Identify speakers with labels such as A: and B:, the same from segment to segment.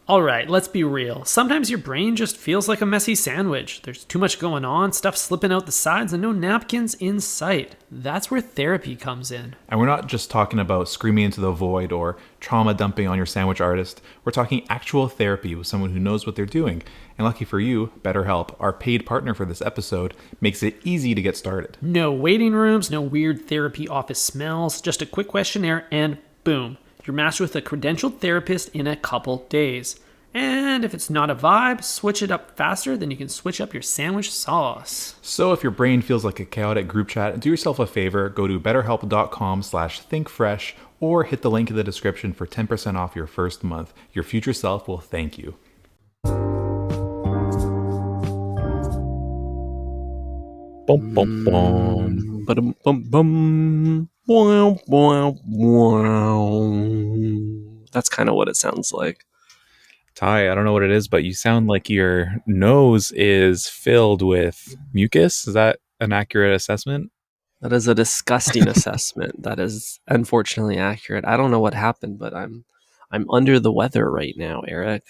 A: All right, let's be real. Sometimes your brain just feels like a messy sandwich. There's too much going on, stuff slipping out the sides, and no napkins in sight. That's where therapy comes in.
B: And we're not just talking about screaming into the void or trauma dumping on your sandwich artist. We're talking actual therapy with someone who knows what they're doing. And lucky for you, BetterHelp, our paid partner for this episode, makes it easy to get started.
A: No waiting rooms, no weird therapy office smells, just a quick questionnaire, and boom, you're matched with a credentialed therapist in a couple days. And if it's not a vibe, switch it up faster than you can switch up your sandwich sauce.
B: So if your brain feels like a chaotic group chat, do yourself a favor, go to betterhelp.com/thinkfresh or hit the link in the description for 10% off your first month. Your future self will thank you.
C: Bum, bum, bum. Ba-dum, bum, bum. Wow, wow, wow. That's kind of what it sounds like.
D: Ty, I don't know what it is, but you sound like your nose is filled with mucus. Is that an accurate assessment?
C: That is a disgusting assessment. That is unfortunately accurate. I don't know what happened, but I'm under the weather right now, Eric.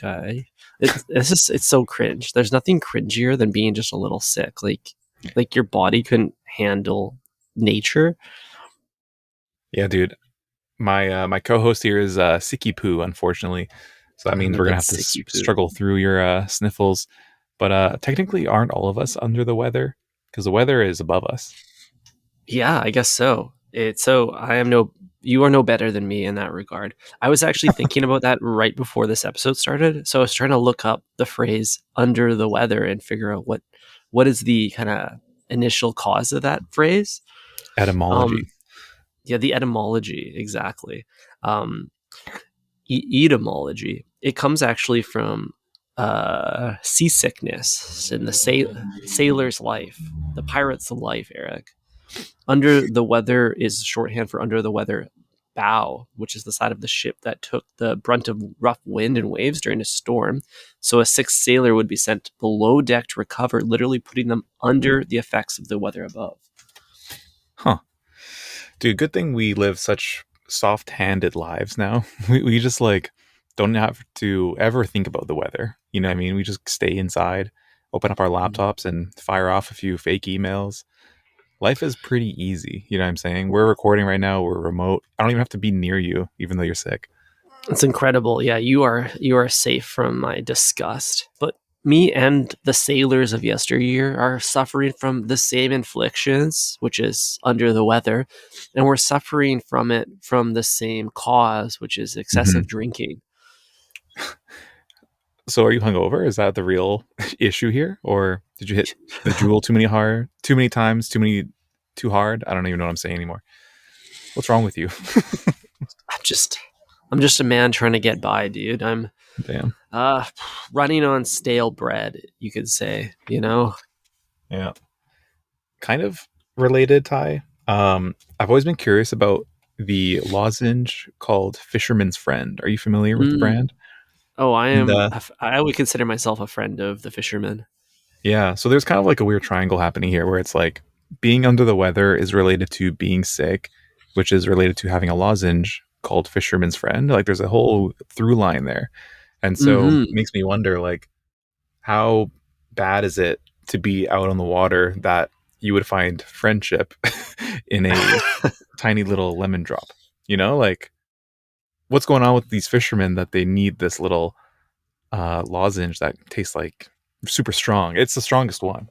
C: It's so cringe. There's nothing cringier than being just a little sick. Like your body couldn't handle nature.
D: Yeah, dude. My co-host here is Sicky Poo, unfortunately. So that means we're gonna have to struggle through your sniffles. But technically, aren't all of us under the weather? Because the weather is above us.
C: Yeah, I guess so. You are no better than me in that regard. I was actually thinking about that right before this episode started. So I was trying to look up the phrase "under the weather" and figure out what is the kind of initial cause of that phrase.
D: Etymology.
C: Yeah, the etymology, exactly. Etymology. It comes actually from seasickness in the sailor's life, the pirate's life, Eric. Under the weather is shorthand for under the weather bow, which is the side of the ship that took the brunt of rough wind and waves during a storm. So a sick sailor would be sent below deck to recover, literally putting them under the effects of the weather above.
D: Huh. Dude, good thing we live such soft-handed lives now. We just don't have to ever think about the weather. You know what I mean? We just stay inside, open up our laptops and fire off a few fake emails. Life is pretty easy. You know what I'm saying? We're recording right now. We're remote. I don't even have to be near you, even though you're sick.
C: It's incredible. Yeah, you are safe from my disgust. But me and the sailors of yesteryear are suffering from the same inflictions, which is under the weather, and we're suffering from it from the same cause, which is excessive drinking.
D: So are you hungover? Is that the real issue here? Or did you hit the jewel too many times, too hard? I don't even know what I'm saying anymore. What's wrong with you?
C: I'm just a man trying to get by, dude. I'm running on stale bread, you could say, you know?
D: Yeah. Kind of related, Ty. I've always been curious about the lozenge called Fisherman's Friend. Are you familiar with the brand?
C: Oh, I am. I would consider myself a friend of the Fisherman.
D: Yeah. So there's kind of like a weird triangle happening here where it's like being under the weather is related to being sick, which is related to having a lozenge called Fisherman's Friend. Like there's a whole through line there. And so it makes me wonder, like, how bad is it to be out on the water that you would find friendship in a tiny little lemon drop? You know, like, what's going on with these fishermen that they need this little lozenge that tastes like super strong? It's the strongest one.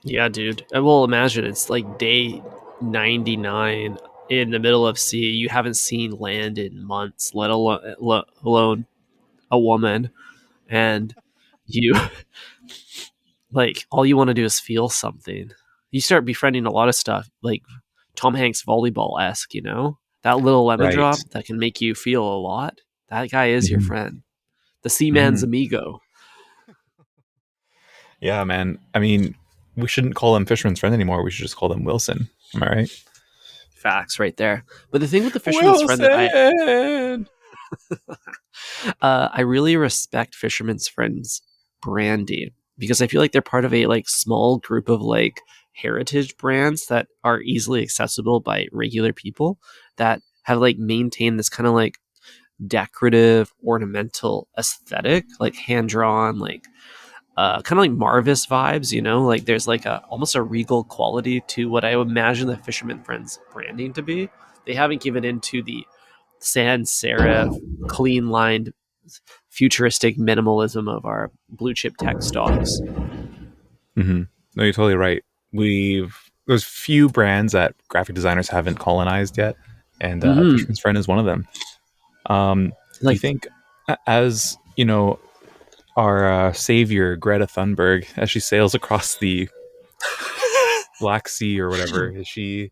C: Yeah, dude. I will imagine it's like day 99 in the middle of sea. You haven't seen land in months, let alone a woman. And you, like, all you want to do is feel something. You start befriending a lot of stuff, like Tom Hanks volleyball-esque, you know? That little lemon drop that can make you feel a lot. That guy is your friend. The seaman's amigo.
D: Yeah, man. I mean, we shouldn't call him Fisherman's Friend anymore. We should just call him Wilson. Am I right?
C: Facts right there. But the thing with the Fisherman's Friend that I really respect Fisherman's Friend's branding, because I feel like they're part of a like small group of like heritage brands that are easily accessible by regular people that have like maintained this kind of like decorative, ornamental aesthetic, like hand drawn, like kind of like Marvis vibes, you know, like there's like a almost a regal quality to what I would imagine the Fisherman Friends branding to be. They haven't given into the sans serif, clean lined, futuristic minimalism of our blue chip tech stocks.
D: Mm-hmm. No, you're totally right. There's few brands that graphic designers haven't colonized yet, and
C: Mm-hmm.
D: Fisherman's Friend is one of them. Do you
C: Like,
D: think, as you know, our savior Greta Thunberg, as she sails across the Black Sea or whatever, is she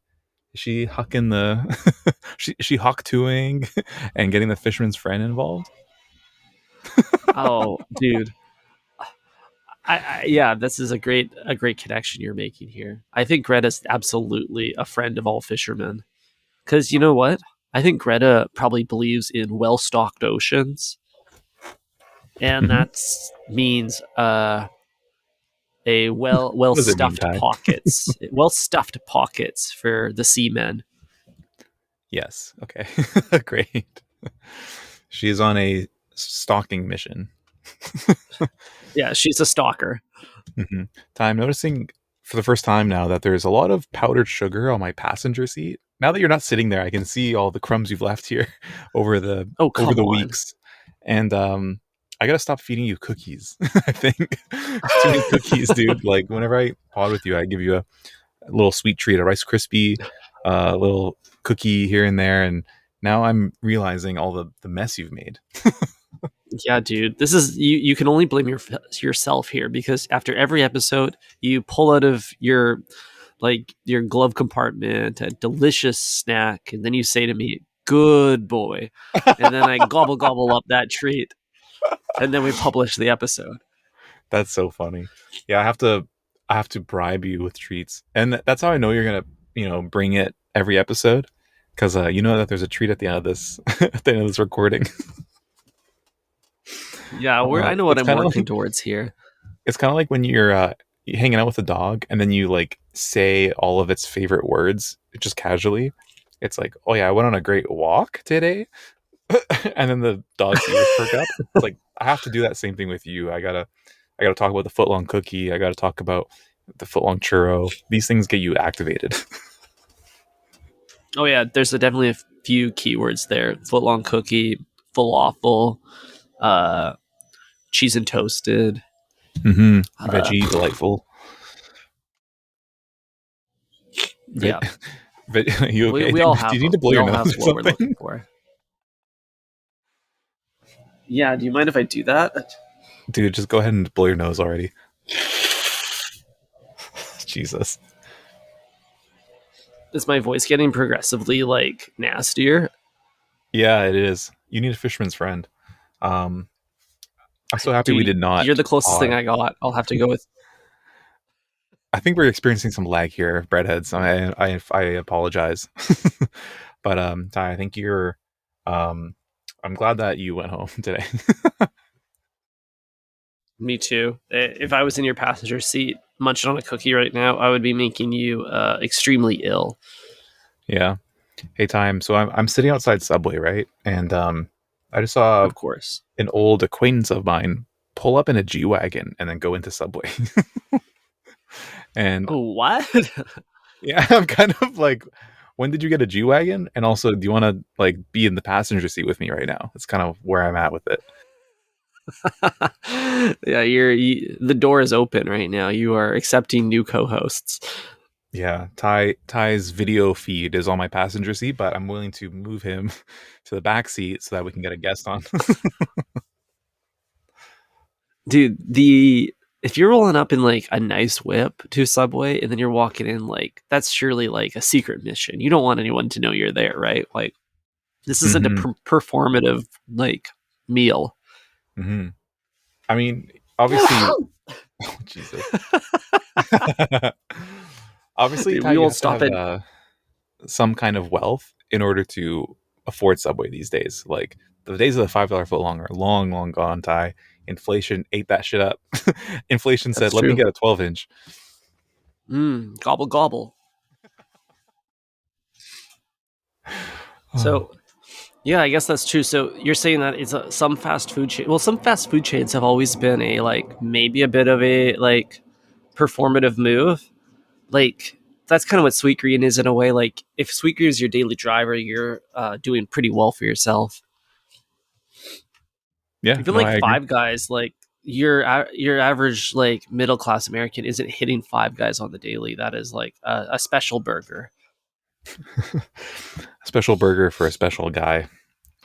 D: hucking the she hawk toing and getting the Fisherman's Friend involved?
C: oh, dude, yeah, this is a great connection you're making here. I think Greta's absolutely a friend of all fishermen because you know what? I think Greta probably believes in well stocked oceans, and
D: Hmm.
C: that means a well
D: What does it mean,
C: stuffed
D: Ty?
C: pockets, well stuffed pockets for the seamen.
D: Yes. Okay. Great. She is on a stalking mission.
C: Yeah, she's a stalker.
D: Hmm. Ty, I'm noticing for the first time now that there's a lot of powdered sugar on my passenger seat. Now that you're not sitting there, I can see all the crumbs you've left here over the
C: Oh,
D: over
C: come
D: the
C: on.
D: weeks. And I gotta stop feeding you cookies. I think too many cookies, dude. Like whenever I pod with you, I give you a little sweet treat, a Rice Krispie, a little cookie here and there, and now I'm realizing all the mess you've made.
C: Yeah, dude, this is you can only blame yourself here because after every episode, you pull out of your glove compartment a delicious snack, and then you say to me, "Good boy," and then I gobble up that treat, and then we publish the episode.
D: That's so funny. Yeah, I have to bribe you with treats, and that's how I know you're gonna bring it every episode because you know that there's a treat at the end of this at the end of this recording.
C: Yeah, I know what
D: It's
C: I'm
D: kind of
C: working
D: like
C: towards here.
D: when you're hanging out with a dog and then you like say all of its favorite words just casually. It's like, oh yeah, I went on a great walk today, and then the dog's ears perk up. It's like I have to do that same thing with you. I gotta talk about the footlong cookie. I gotta talk about the footlong churro. These things get you activated.
C: Oh yeah, there's definitely a few keywords there: footlong cookie, falafel, uh, cheese and toasted.
D: Mm-hmm.
C: Uh,
D: Veggie delightful. Ve-
C: yeah,
D: you
C: we,
D: okay?
C: we
D: Do
C: all
D: you
C: have
D: need to blow
C: we
D: your
C: all
D: nose
C: have
D: or
C: what we're looking
D: something?
C: for. Yeah, do you mind if I do that?
D: Dude, just go ahead and blow your nose already. Jesus.
C: Is my voice getting progressively like nastier?
D: Yeah, it is. You need a fisherman's friend. Um, I'm so happy we
C: Dude,
D: did not
C: you're the closest thing
D: pod.
C: I got. I'll have to go with.
D: I think we're experiencing some lag here, breadheads. I apologize. But Ty, I think you're um I'm glad that you went home today.
C: Me too. If I was in your passenger seat munching on a cookie right now, I would be making you extremely ill.
D: Yeah. Hey, time. So I'm sitting outside Subway, right? And I just saw
C: Of course.
D: an old acquaintance of mine pull up in a G wagon and then go into Subway. And
C: Oh, what?
D: yeah, I'm kind of like, when did you get a G wagon? And also, do you want to like be in the passenger seat with me right now? That's kind of where I'm at with it.
C: Yeah, the door is open right now. You are accepting new co-hosts.
D: Yeah, Ty's video feed is on my passenger seat, but I'm willing to move him to the back seat so that we can get a guest on.
C: Dude, the if you're rolling up in like a nice whip to Subway and then you're walking in, like that's surely like a secret mission. You don't want anyone to know you're there, right? Like this isn't a
D: Hmm.
C: performative like meal.
D: Hmm. I mean, obviously, oh, Jesus. Obviously, Ty,
C: We
D: you
C: won't
D: have to
C: stop
D: have
C: it.
D: some kind of wealth in order to afford Subway these days. Like the days of the $5 foot long are long, long gone. Ty, inflation ate that shit up. Inflation
C: That's
D: said, "Let me
C: true.
D: get a 12-inch."
C: Gobble gobble. So Yeah, I guess that's true. So you're saying that it's some fast food chain. Well, some fast food chains have always been a like maybe a bit of a like performative move. Like that's kind of what Sweet Green is in a way. Like if Sweet Green is your daily driver, you're doing pretty well for yourself.
D: Yeah,
C: I feel
D: no,
C: like
D: I agree.
C: Five Guys, like your average like middle class American isn't hitting Five Guys on the daily. That is like a special burger.
D: A special burger for a special guy.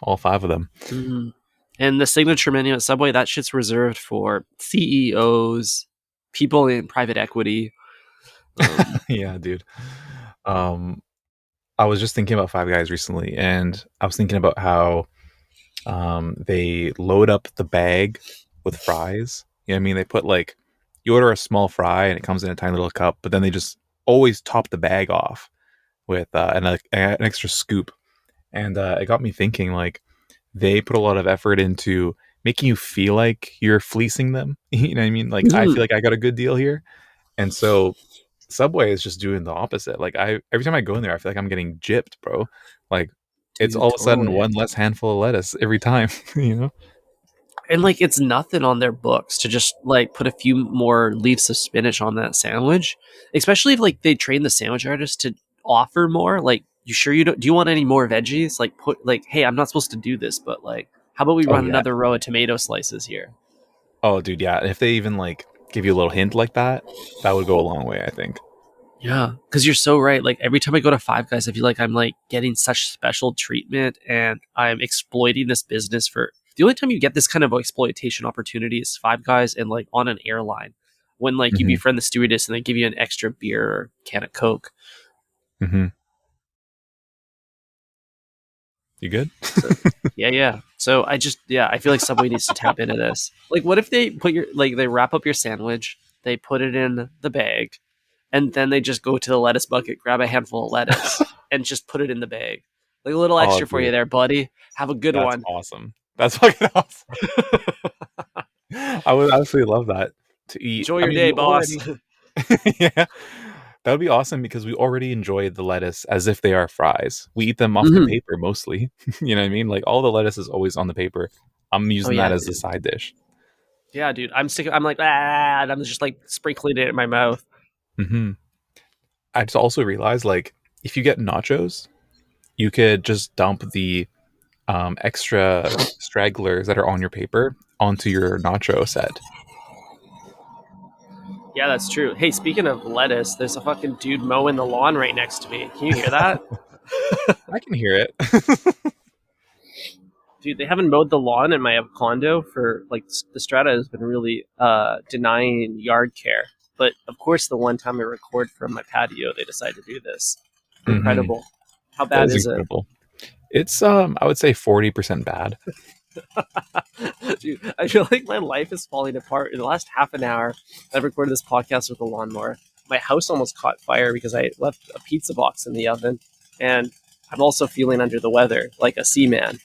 D: All five of them.
C: Mhm. And the signature menu at Subway, that shit's reserved for CEOs, people in private equity.
D: Yeah, dude. Um, I was just thinking about Five Guys recently, and I was thinking about how they load up the bag with fries. You know what I mean? They put like you order a small fry and it comes in a tiny little cup, but then they just always top the bag off with an extra scoop. And it got me thinking, like, they put a lot of effort into making you feel like you're fleecing them. You know what I mean? Like, I feel
C: Mhm.
D: like I got a good deal here. And so Subway is just doing the opposite. Like, I every time I go in there, I feel like I'm getting gypped, bro. Like, it's
C: Dude,
D: all of a sudden
C: totally.
D: one less handful of lettuce every time, you know?
C: And like it's nothing on their books to just like put a few more leaves of spinach on that sandwich. Especially if like they train the sandwich artist to offer more. Like, you sure you don't do you want any more veggies? Like put like, hey, I'm not supposed to do this, but like how about we
D: Oh,
C: run
D: yeah.
C: another row of tomato slices here?
D: Oh, dude, yeah. If they even like give you a little hint like that, that would go a long way, I think.
C: Yeah, because you're so right. Like every time I go to Five Guys, I feel like I'm like getting such special treatment, and I'm exploiting this business for. The only time you get this kind of exploitation opportunity is Five Guys and like on an airline, when like you
D: Hmm.
C: befriend the stewardess and they give you an extra beer or can of Coke.
D: Hmm. You good?
C: So yeah, yeah. So I feel like Subway needs to tap into this. Like, what if they put your like they wrap up your sandwich, they put it in the bag, and then they just go to the lettuce bucket, grab a handful of lettuce, and just put it in the bag. Like a little
D: Oh,
C: extra for you
D: dude,
C: there, buddy. Have a good
D: that's
C: one.
D: awesome. That's fucking awesome. I would absolutely love that to eat.
C: Enjoy
D: I
C: your
D: mean,
C: day,
D: we
C: boss.
D: already, yeah, that would be awesome because we already enjoy the lettuce as if they are fries. We eat them off the
C: Mhm.
D: paper mostly. You know what I mean? Like all the lettuce is always on the paper. I'm
C: Oh
D: using that
C: yeah,
D: as a
C: dude.
D: side dish.
C: Yeah, dude. I'm like and I'm just like sprinkling it in my mouth.
D: Hmm. I just also realized, like, if you get nachos, you could just dump the extra stragglers that are on your paper onto your nacho set.
C: Yeah, that's true. Hey, speaking of lettuce, there's a fucking dude mowing the lawn right next to me. Can you hear that?
D: I can hear it.
C: Dude, they haven't mowed the lawn in my condo for like the strata has been really denying yard care. But of course, the one time I record from my patio, they decide to do this.
D: Hmm.
C: Incredible. How
D: That
C: bad
D: is
C: is it?
D: incredible. It's I would say 40% bad.
C: Dude, I feel like my life is falling apart. In the last half an hour, I've recorded this podcast with a lawnmower. My house almost caught fire because I left a pizza box in the oven, and I'm also feeling under the weather, like a seaman.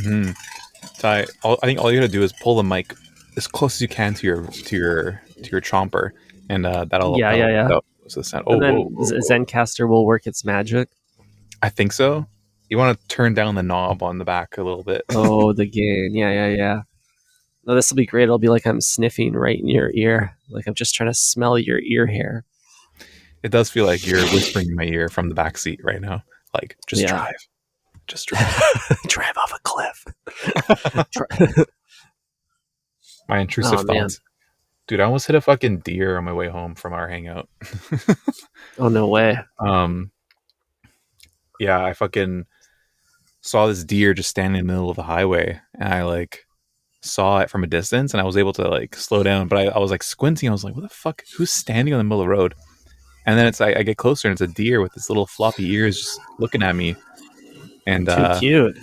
D: Hmm. I think all you gotta do is pull the mic as close as you can to your chomper, and
C: Yeah, yeah, yeah.
D: that'll the sound. Oh,
C: And
D: whoa,
C: then
D: whoa, whoa!
C: Zencaster will work its magic.
D: I think so. You want to turn down the knob on the back a little bit.
C: Oh, the gain. Yeah, yeah, yeah. No, this will be great. It'll be like I'm sniffing right in your ear. Like I'm just trying to smell your ear hair.
D: It does feel like you're whispering in my ear from the back seat right now. Like,
C: Yeah.
D: just drive.
C: Drive off a cliff.
D: My intrusive
C: Oh man.
D: thoughts. Dude, I almost hit a fucking deer on my way home from our hangout.
C: Oh no way.
D: um, yeah, I fucking saw this deer just standing in the middle of the highway, and I like saw it from a distance, and I was able to like slow down, but I was like squinting. I was like, "What the fuck? Who's standing on the middle of the road?" And then I get closer, and it's a deer with its little floppy ears just looking at me, and
C: Too cute.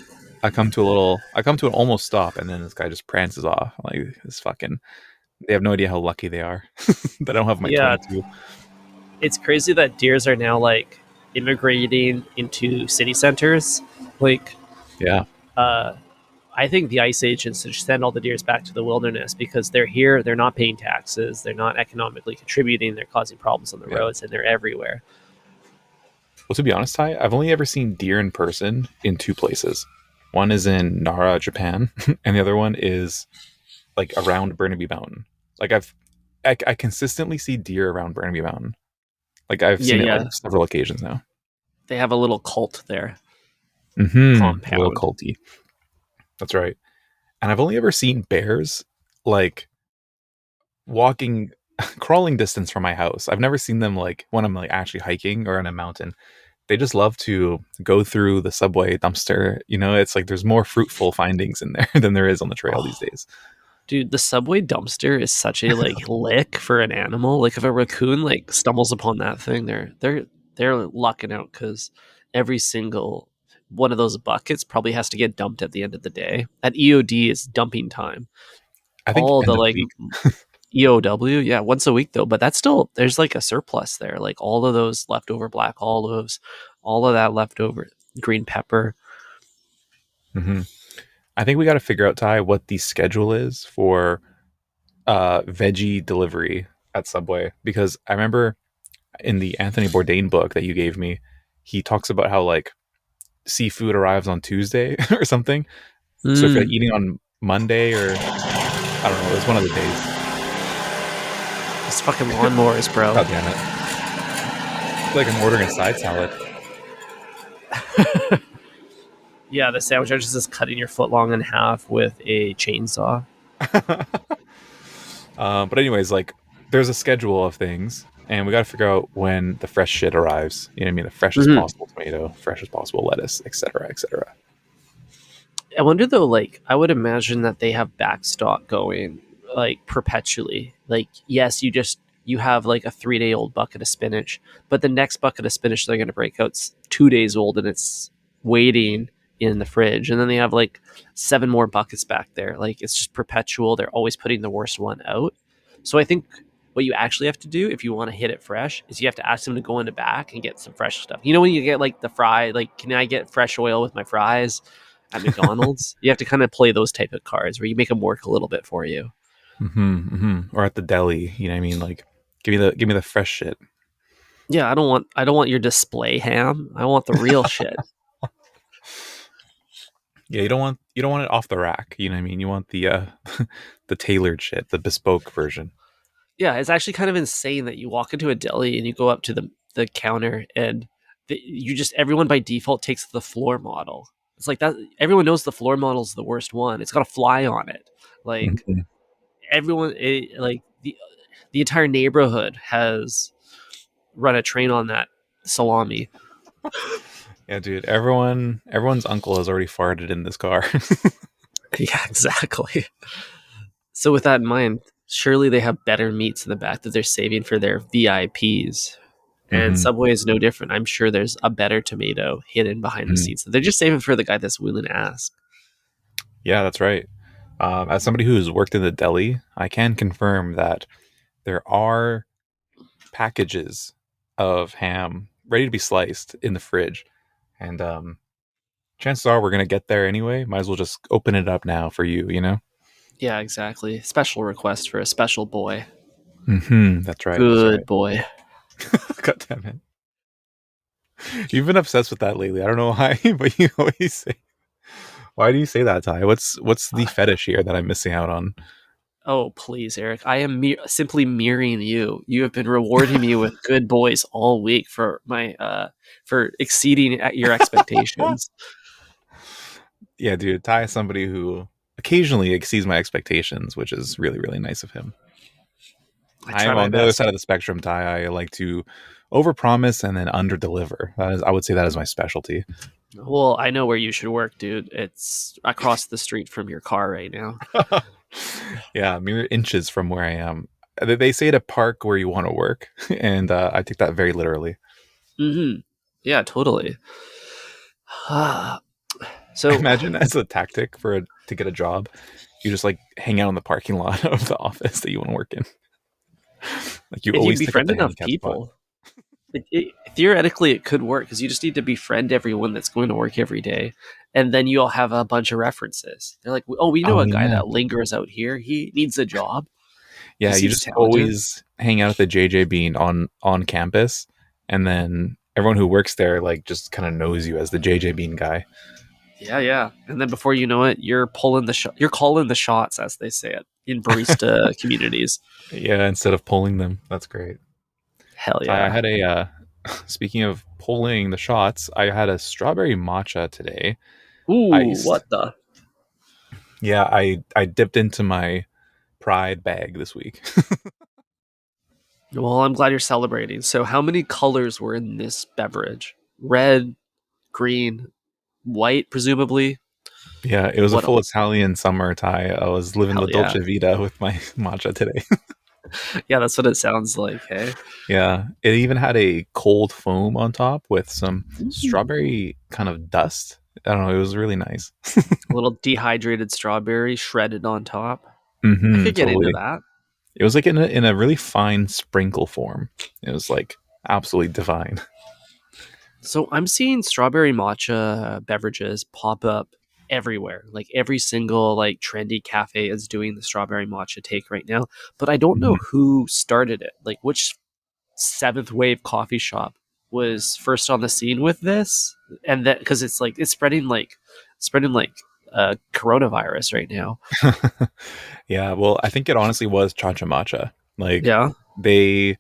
D: I come to an almost stop, and then this guy just prances off. Like this fucking, they have no idea how lucky they are that I don't have my
C: Yeah,
D: 22.
C: it's crazy that deers are now like immigrating into city centers. Like,
D: Yeah,
C: uh, I think the ice agents should send all the deers back to the wilderness because they're here, they're not paying taxes, they're not economically contributing, they're causing problems on the
D: yeah.
C: roads, and they're everywhere.
D: Well, to be honest, Ty, I've only ever seen deer in person in two places. One is in Nara, Japan, and the other one is like around Burnaby Mountain. Like I consistently see deer around Burnaby Mountain. Like I've
C: Yeah,
D: seen it like
C: yeah.
D: several occasions now.
C: They have a little cult there.
D: A little
C: Compound.
D: culty. That's right. And I've only ever seen bears like walking, crawling distance from my house. I've never seen them like when I'm like actually hiking or on a mountain. They just love to go through the subway dumpster. You know, it's like there's more fruitful findings in there than there is on the trail these
C: Oh,
D: days.
C: dude, the subway dumpster is such a like lick for an animal. Like if a raccoon like stumbles upon that thing, they're lucking out because every single one of those buckets probably has to get dumped at the end of the day. At EOD is dumping time.
D: I think
C: All
D: end
C: the
D: of
C: like
D: week.
C: EOW, yeah, once a week though, but that's still there's like a surplus there. Like all of those leftover black olives, all of that leftover green pepper.
D: hmm I think we got to figure out, Ty, what the schedule is for veggie delivery at Subway, because I remember in the Anthony Bourdain book that you gave me, he talks about how like seafood arrives on Tuesday or something. So if you're
C: Mm,
D: eating on Monday or I don't know, it's one of the days.
C: it's fucking lawnmowers, bro.
D: God damn it! I feel like I'm ordering a side salad.
C: Yeah, the sandwich artist is cutting your foot long in half with a chainsaw.
D: But anyways, like there's a schedule of things, and we got to figure out when the fresh shit arrives. You know what I mean? The freshest
C: Mhm.
D: possible tomato, freshest possible lettuce, etc., etc.
C: I wonder though, like, I would imagine that they have backstock going like perpetually. Like, yes, you have like a 3 day old bucket of spinach, but the next bucket of spinach they're gonna break out's 2 days old and it's waiting in the fridge. And then they have like seven more buckets back there. Like it's just perpetual. They're always putting the worst one out. So I think what you actually have to do if you want to hit it fresh is you have to ask them to go in the back and get some fresh stuff. You know when you get like the fry, like can I get fresh oil with my fries? At McDonald's, you have to kind of play those type of cards where you make them work a little bit for you.
D: Or at the deli, you know what I mean? Like, give me the fresh shit.
C: Yeah, I don't want your display ham. I want the real shit.
D: Yeah, you don't want it off the rack. You know what I mean? You want the the tailored shit, the bespoke version.
C: Yeah, it's actually kind of insane that you walk into a deli and you go up to the counter and you just everyone by default takes the floor model. It's like that. Everyone knows the floor model is the worst one. It's got a fly on it. Like
D: Mhm.
C: everyone, like the entire neighborhood has run a train on that salami.
D: Yeah, dude. Everyone's uncle has already farted in this car.
C: Yeah, exactly. So with that in mind, surely they have better meats in the back that they're saving for their VIPs. And
D: hmm
C: Subway is no different. I'm sure there's a better tomato hidden behind the scenes that they're just saving for the guy that's willing to ask.
D: Yeah, that's right. As somebody who's worked in the deli, I can confirm that there are packages of ham ready to be sliced in the fridge, and chances are we're gonna get there anyway. Might as well just open it up now for you. You know.
C: Yeah, exactly. Special request for a special boy.
D: That's right. That's
C: Good
D: right.
C: boy.
D: God damn it. You've been obsessed with that lately. I don't know why, but you always say. Why do you say that, Ty? What's the fetish here that I'm missing out on?
C: Oh, please, Eric. I am simply mirroring you. You have been rewarding me with good boys all week for my for exceeding at your expectations.
D: Yeah, dude. Ty is somebody who occasionally exceeds my expectations, which is really, really nice of him.
C: I try
D: I'm
C: my
D: on the other
C: best.
D: side of the spectrum, Ty. I like to overpromise and then underdeliver. That is, I would say that is my specialty.
C: Well, I know where you should work, dude. It's across the street from your car right now.
D: Yeah, mere inches from where I am. They say to park where you want to work, and I take that very literally.
C: Mm-hmm. Yeah, totally. So,
D: Imagine as a tactic to get a job, you just like hang out in the parking lot of the office that you want to work in. Like you
C: if you
D: always take up
C: befriend
D: the
C: enough
D: handicap spot.
C: people, theoretically it could work because you just need to befriend everyone that's going to work every day, and then you all have a bunch of references. They're like, "Oh, we know
D: Oh
C: a guy
D: yeah,
C: that lingers out here. He needs a job. He
D: yeah. You
C: seems
D: just
C: talented."
D: always hang out at the JJ Bean on campus, and then everyone who works there like just kind of knows you as the JJ Bean guy.
C: Yeah, yeah. And then before you know it, you're you're calling the shots, as they say it in barista communities.
D: Yeah, instead of pulling them. That's great.
C: Hell
D: I
C: yeah.
D: had a speaking of pulling the shots, I had a strawberry matcha today,
C: Ooh,
D: iced.
C: what the?
D: Yeah, I dipped into my pride bag this week.
C: Well, I'm glad you're celebrating. So, how many colors were in this beverage? Red, green, white, presumably.
D: Yeah, it was a
C: What
D: full
C: else?
D: Italian summer tie. I was living the
C: Hell yeah.
D: Dolce Vita with my matcha today.
C: Yeah, that's what it sounds like. Hey,
D: Yeah, it even had a cold foam on top with some
C: ooh,
D: strawberry kind of dust. I don't know, it was really nice.
C: a little dehydrated strawberry shredded on top. I
D: Mm-hmm,
C: could get into
D: totally.
C: that.
D: It was like in a really fine sprinkle form. It was like absolutely divine.
C: So I'm seeing strawberry matcha beverages pop up everywhere. Like every single like trendy cafe is doing the strawberry matcha take right now, but I don't know
D: Mhm.
C: who started it. Like which seventh wave coffee shop was first on the scene with this, and that because it's like it's spreading like coronavirus right now.
D: Yeah, well, I think it honestly was Cha Cha Matcha. Like
C: Yeah.
D: they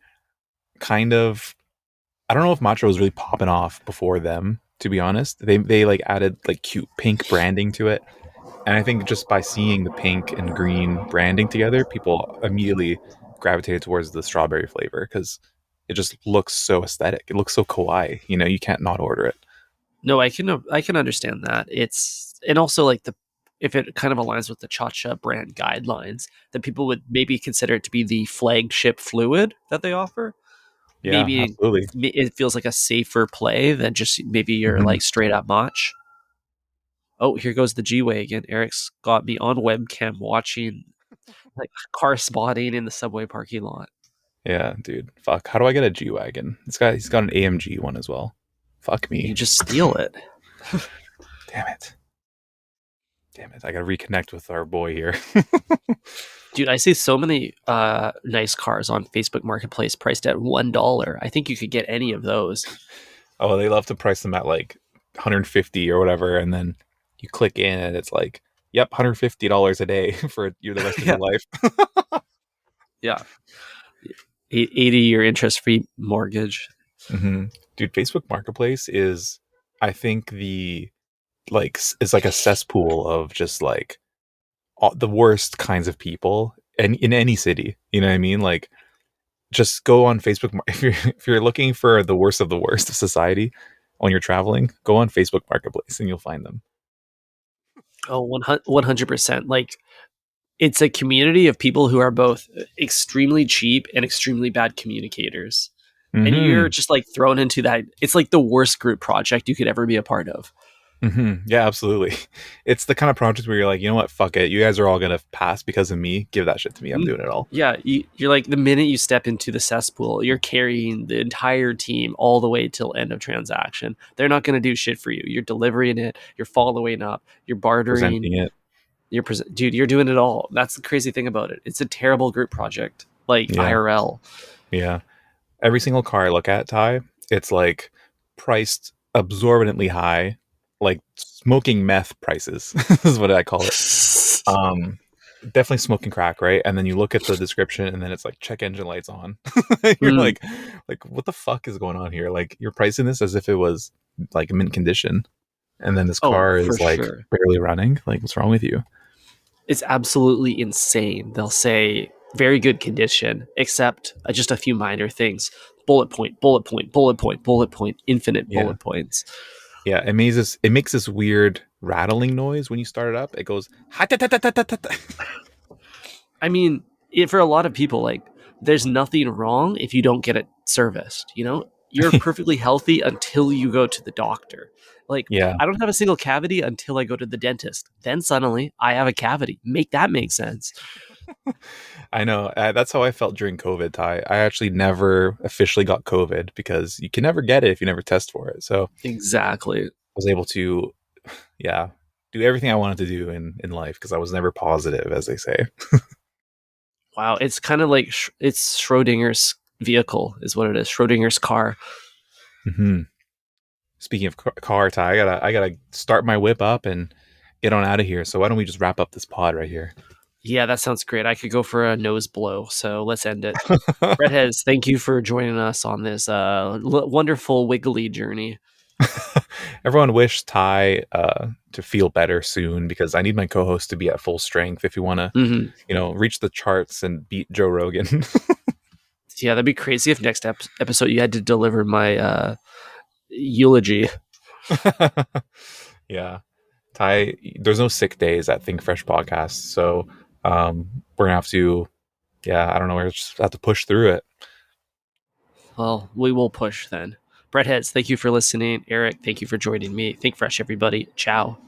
D: kind of I don't know if matcha was really popping off before them, to be honest. They like added like cute pink branding to it. And I think just by seeing the pink and green branding together, people immediately gravitated towards the strawberry flavor because it just looks so aesthetic. It looks so kawaii. You know, you can't not order it.
C: No, I can understand that. It's and also like the if it kind of aligns with the Chacha brand guidelines, that people would maybe consider it to be the flagship fluid that they offer.
D: Yeah,
C: Maybe
D: absolutely.
C: it feels like a safer play than just maybe your
D: Hmm.
C: like straight up match. Oh, here goes the G Wagon. Eric's got me on webcam watching like car spotting in the subway parking lot.
D: Yeah, dude. Fuck. How do I get a G Wagon? He's got an AMG one as well. Fuck
C: You
D: me.
C: just steal it.
D: Damn it. Damn it. I gotta reconnect with our boy here.
C: Dude, I see so many nice cars on Facebook Marketplace priced at $1. I think you could get any of those.
D: Oh, they love to price them at like 150 or whatever, and then you click in and it's like, yep, $150 a day for you the rest of
C: Yeah.
D: your life.
C: Yeah. 80-year interest free mortgage.
D: Hmm. Dude, Facebook Marketplace is, I think the like is like a cesspool of just like all, the worst kinds of people, and in any city, you know what I mean? Like, just go on Facebook if you're looking for the worst of the worst of society when you're traveling. Go on Facebook Marketplace and you'll find them.
C: Oh, 100%. Like, it's a community of people who are both extremely cheap and extremely bad communicators. And you're
D: Hmm.
C: just like thrown into that. It's like the worst group project you could ever be a part of.
D: Hmm. Yeah, absolutely. It's the kind of project where you're like, you know what, fuck it. You guys are all gonna pass because of me. Give that shit to me. I'm
C: Mm.
D: doing it all.
C: Yeah, you're like the minute you step into the cesspool, you're carrying the entire team all the way till end of transaction. They're not going to do shit for you. You're delivering it. You're following up. You're bartering.
D: Presenting it.
C: Dude. You're doing it all. That's the crazy thing about it. It's a terrible group project, like
D: Yeah,
C: IRL.
D: yeah. Every single car I look at, Ty, it's like priced absorbently high, like smoking meth prices is what I call it. Um, Definitely smoking crack, right? And then you look at the description, and then it's like check engine lights on. You're
C: Mm.
D: like, what the fuck is going on here? Like, you're pricing this as if it was like mint condition, and then this
C: Oh,
D: car
C: for
D: is like
C: sure.
D: barely running. Like, what's wrong with you?
C: It's absolutely insane. They'll say very good condition, except just a few minor things. Bullet point, bullet point, bullet point, bullet point, infinite
D: Yeah,
C: bullet points.
D: yeah. It makes this weird rattling noise when you start it up. It goes.
C: I mean, for a lot of people, like, there's nothing wrong if you don't get it serviced. You know, you're perfectly healthy until you go to the doctor. Like,
D: Yeah,
C: I don't have a single cavity until I go to the dentist. Then suddenly I have a cavity. Make that make sense.
D: I know. That's how I felt during COVID, Ty. I actually never officially got COVID because you can never get it if you never test for it. So I
C: Exactly.
D: was able to, yeah, do everything I wanted to do in life because I was never positive, as they say.
C: Wow. It's kind of like it's Schrodinger's vehicle, is what it is. Schrodinger's car.
D: Hmm. speaking of car, Ty, I gotta start my whip up and get on out of here. So why don't we just wrap up this pod right here?
C: Yeah, that sounds great. I could go for a nose blow, so let's end it. Redheads, thank you for joining us on this wonderful wiggly journey.
D: Everyone wish Ty to feel better soon, because I need my co-host to be at full strength if you want to,
C: Mhm.
D: reach the charts and beat Joe Rogan.
C: Yeah, that'd be crazy if next episode you had to deliver my eulogy.
D: Yeah, Ty, there's no sick days at Think Fresh podcast, so we're gonna have to, I don't know, we're just have to push through it.
C: Well, we will push then. Breadheads, thank you for listening. Eric, thank you for joining me. Think Fresh, everybody. Ciao.